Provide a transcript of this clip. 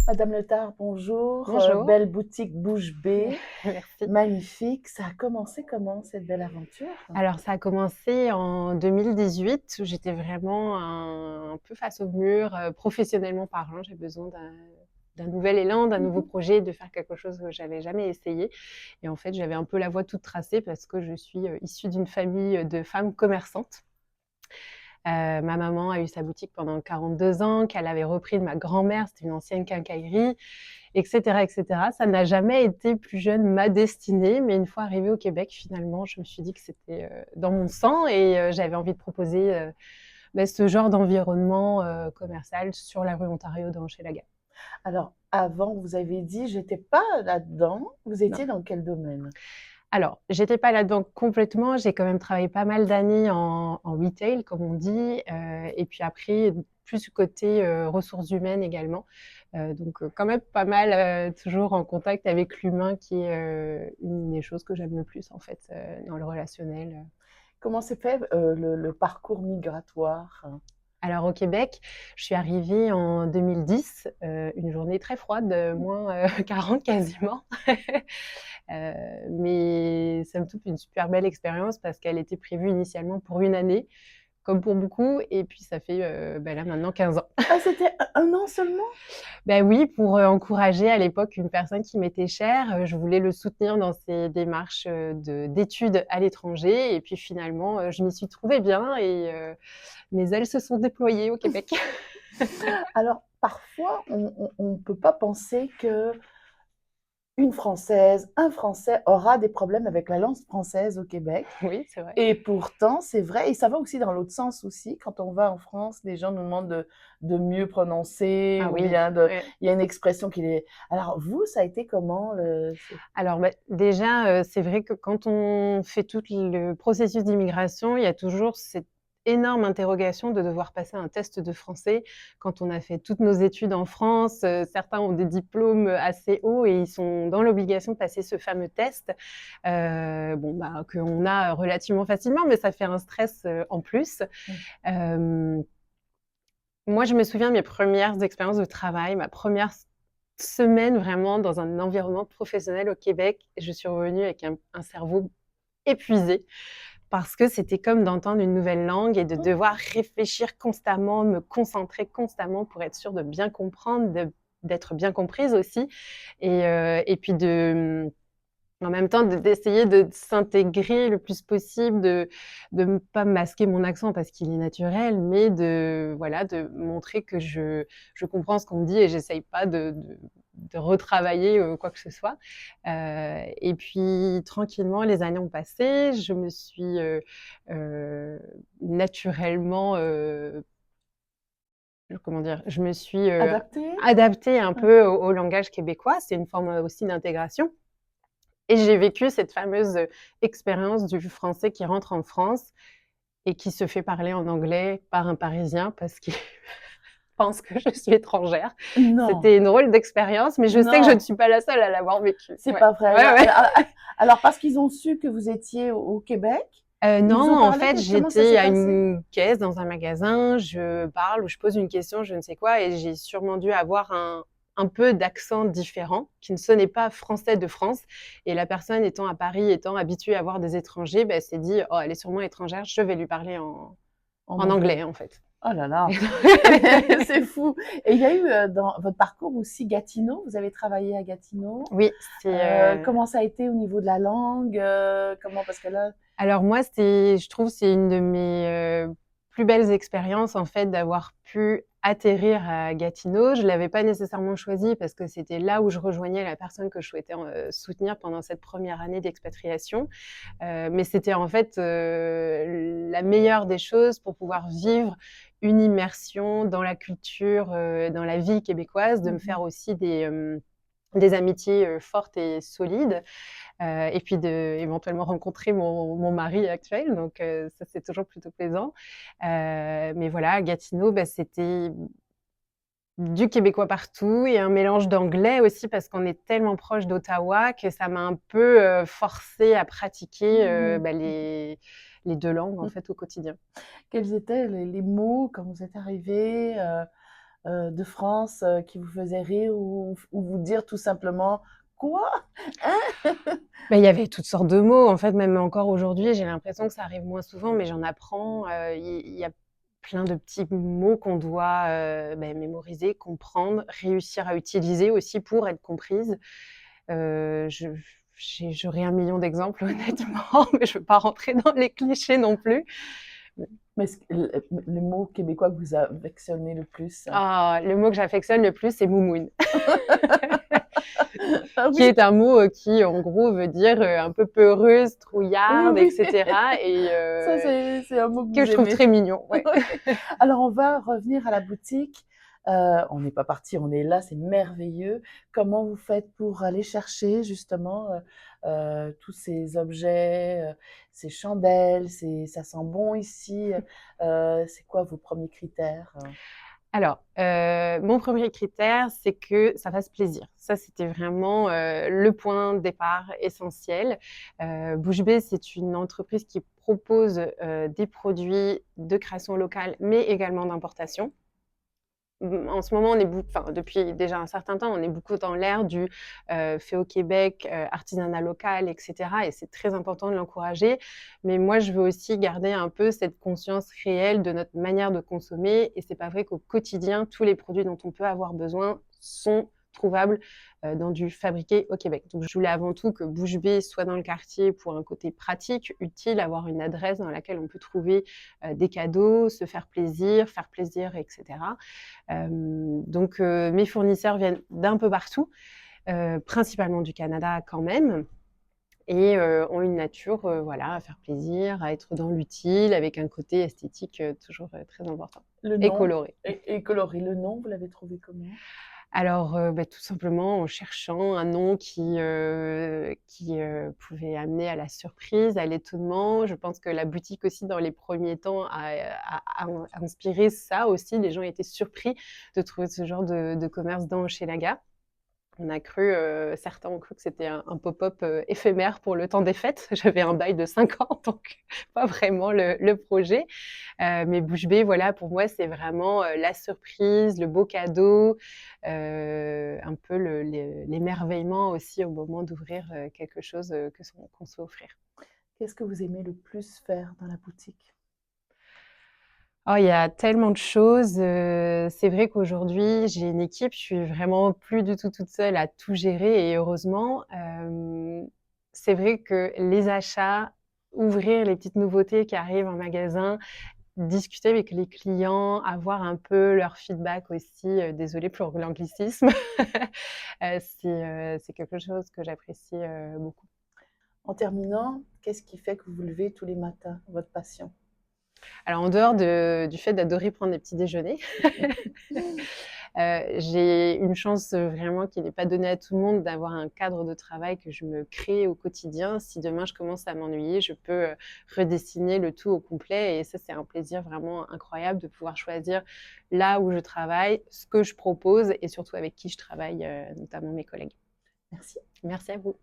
Madame Letard, bonjour. Bonjour, Belle boutique Bouche Bée, merci. magnifique. Ça a commencé comment cette belle aventure? Alors ça a commencé en 2018 où j'étais vraiment un peu face au mur, professionnellement parlant. J'ai besoin d'un nouvel élan, d'un nouveau Mhm. projet, de faire quelque chose que j'avais jamais essayé et en fait, j'avais un peu la voie toute tracée parce que je suis, issue d'une famille, de femmes commerçantes. Ma maman a eu sa boutique pendant 42 ans, qu'elle avait repris de ma grand-mère, c'était une ancienne quincaillerie, et cetera, et cetera. Ça n'a jamais été plus jeune ma destinée, mais une fois arrivée au Québec, finalement, je me suis dit que c'était dans mon sang et j'avais envie de proposer ce genre d'environnement commercial sur la rue Ontario dans Hochelaga. Alors, avant, vous avez dit, j'étais pas là-dedans. Vous Non. étiez dans quel domaine? Alors, j'étais pas là-dedans complètement. J'ai quand même travaillé pas mal d'années en retail, comme on dit, et puis après, plus côté ressources humaines également. Donc, quand même pas mal, toujours en contact avec l'humain, qui est une des choses que j'aime le plus, en fait, dans le relationnel. Comment s'est fait le parcours migratoire? Alors, au Québec, je suis arrivée en 2010, une journée très froide, moins 40 quasiment. Mais somme toute une super belle expérience parce qu'elle était prévue initialement pour une année, comme pour beaucoup, et puis ça fait là maintenant 15 ans. Ah, c'était un an seulement? Ben oui, pour encourager à l'époque une personne qui m'était chère, je voulais le soutenir dans ses démarches d'études à l'étranger, et puis finalement je m'y suis trouvée bien et mes ailes se sont déployées au Québec. Alors, parfois, on ne peut pas penser que une Française, un Français aura des problèmes avec la langue française au Québec. Oui, c'est vrai. Et pourtant, c'est vrai, et ça va aussi dans l'autre sens aussi. Quand on va en France, les gens nous demandent de mieux prononcer Ah ou oui, bien de, ouais. il y a une expression qui est. Alors vous, ça a été comment Alors, bah, déjà, c'est vrai que quand on fait tout le processus d'immigration, il y a toujours cette énorme interrogation de devoir passer un test de français. Quand on a fait toutes nos études en France, certains ont des diplômes assez hauts et ils sont dans l'obligation de passer ce fameux test, qu'on a relativement facilement, mais ça fait un stress, en plus. Hem, Moi, je me souviens de mes premières expériences de travail, ma première semaine vraiment dans un environnement professionnel au Québec. Je suis revenue avec un cerveau épuisé parce que c'était comme d'entendre une nouvelle langue et de devoir réfléchir constamment, me concentrer constamment pour être sûre de bien comprendre, d'être bien comprise aussi, et puis en même temps d'essayer de s'intégrer le plus possible, de ne pas masquer mon accent parce qu'il est naturel, mais de montrer que je comprends ce qu'on me dit et j'essaye pas de retravailler quoi que ce soit. Et puis tranquillement, les années ont passé, je me suis naturellement, comment dire, je me suis adapté? adaptée un peu au langage québécois. C'est une forme aussi d'intégration. Et j'ai vécu cette fameuse expérience du français qui rentre en France et qui se fait parler en anglais par un Parisien parce qu'il pense que je suis étrangère. Non, C'était une drôle d'expérience, mais je sais que je ne non, suis pas la seule à l'avoir vécu. c'est Ouais, pas vrai. ouais, ouais. Alors parce qu'ils ont su que vous étiez au Québec, ils vous Non, ont en parlé, fait, comment ça s'est j'étais à passé? une caisse dans un magasin, je parle ou je pose une question, je ne sais quoi, et j'ai sûrement dû avoir un peu d'accent différent, qui ne sonnait pas français de France. Et la personne étant à Paris, étant habituée à voir des étrangers, bah, elle s'est dit, oh, elle est sûrement étrangère, je vais lui parler En en anglais. anglais, en fait. Oh là là, c'est fou. Et il y a eu dans votre parcours aussi Gatineau, vous avez travaillé à Gatineau. Oui, c'est. Comment ça a été au niveau de la langue? Comment, parce que là, Alors moi, je trouve, c'est une de mes plus belles expériences en fait d'avoir pu atterrir à Gatineau. Je l'avais pas nécessairement choisi parce que c'était là où je rejoignais la personne que je souhaitais soutenir pendant cette première année d'expatriation. Mais c'était en fait la meilleure des choses pour pouvoir vivre une immersion dans la culture, dans la vie québécoise, de me mhm. faire aussi des amitiés fortes et solides. Et puis éventuellement rencontrer mon mari actuel. Donc, ça, c'est toujours plutôt plaisant. Mais voilà, Gatineau, bah, c'était du québécois partout et un mélange d'anglais aussi parce qu'on est tellement proche d'Ottawa que ça m'a un peu forcé à pratiquer Mhm. les deux langues en fait au quotidien. Quels étaient les mots quand vous êtes arrivé? de France qui vous faisaient rire ou vous dire tout simplement quoi? Bah, il y avait toutes sortes de mots. En fait, même encore aujourd'hui, j'ai l'impression que ça arrive moins souvent, mais j'en apprends. Il y a plein de petits mots qu'on doit mémoriser, comprendre, réussir à utiliser aussi pour être comprise. Je j'aurais un million d'exemples honnêtement, mais je veux pas rentrer dans les clichés non plus. Mais le mot québécois que vous affectionnez le plus? Ah, le mot que j'affectionne le plus, c'est moumoune, Ah qui oui, est un mot qui, en gros, veut dire un peu peureuse, oui, trouillarde, oui. etc. Et Ça, c'est un mot que que vous je trouve aimez. très mignon. Ouais. Alors, on va revenir à la boutique. On n'est pas parti, on est là, c'est merveilleux. Comment vous faites pour aller chercher justement tous ces objets, ces chandelles, ça sent bon ici. C'est quoi vos premiers critères? Alors, mon premier critère, c'est que ça fasse plaisir. Ça, c'était vraiment le point de départ essentiel. Bouche Bée, c'est une entreprise qui propose des produits de création locale, mais également d'importation. En ce moment, enfin, depuis déjà un certain temps, on est beaucoup dans l'ère du fait au Québec, artisanat local, etc. Et c'est très important de l'encourager. Mais moi, je veux aussi garder un peu cette conscience réelle de notre manière de consommer. Et c'est pas vrai qu'au quotidien, tous les produits dont on peut avoir besoin sont trouvables dans du fabriqué au Québec. Donc, je voulais avant tout que Bouche Bée soit dans le quartier pour un côté pratique, utile, avoir une adresse dans laquelle on peut trouver des cadeaux, se faire plaisir, etc. Donc, mes fournisseurs viennent d'un peu partout, principalement du Canada quand même, et ont une nature, voilà, à faire plaisir, à être dans l'utile, avec un côté esthétique toujours très important Le et nom coloré. et coloré. Le nom, vous l'avez trouvé comment? Alors, tout simplement en cherchant un nom qui pouvait amener à la surprise, à l'étonnement. Je pense que la boutique aussi, dans les premiers temps, a inspiré ça aussi. Les gens étaient surpris de trouver ce genre de commerce dans Hochelaga. Certains ont cru que c'était un pop-up éphémère pour le temps des fêtes. J'avais un bail de 5 ans, donc pas vraiment le projet. Mais Bouche Bée, voilà, pour moi, c'est vraiment la surprise, le beau cadeau, un peu l'émerveillement aussi au moment d'ouvrir quelque chose qu'on souhaite offrir. Qu'est-ce que vous aimez le plus faire dans la boutique? Oh, il y a tellement de choses. C'est vrai qu'aujourd'hui, j'ai une équipe, je suis vraiment plus du tout toute seule à tout gérer et heureusement. C'est vrai que les achats, ouvrir les petites nouveautés qui arrivent en magasin, discuter avec les clients, avoir un peu leur feedback aussi, désolée pour l'anglicisme, c'est quelque chose que j'apprécie, beaucoup. En terminant, qu'est-ce qui fait que vous vous levez tous les matins? Votre passion? Alors en dehors du fait d'adorer prendre des petits déjeuners, j'ai une chance vraiment qui n'est pas donnée à tout le monde d'avoir un cadre de travail que je me crée au quotidien. Si demain je commence à m'ennuyer, je peux redessiner le tout au complet et ça c'est un plaisir vraiment incroyable de pouvoir choisir là où je travaille, ce que je propose et surtout avec qui je travaille, notamment mes collègues. Merci. Merci à vous.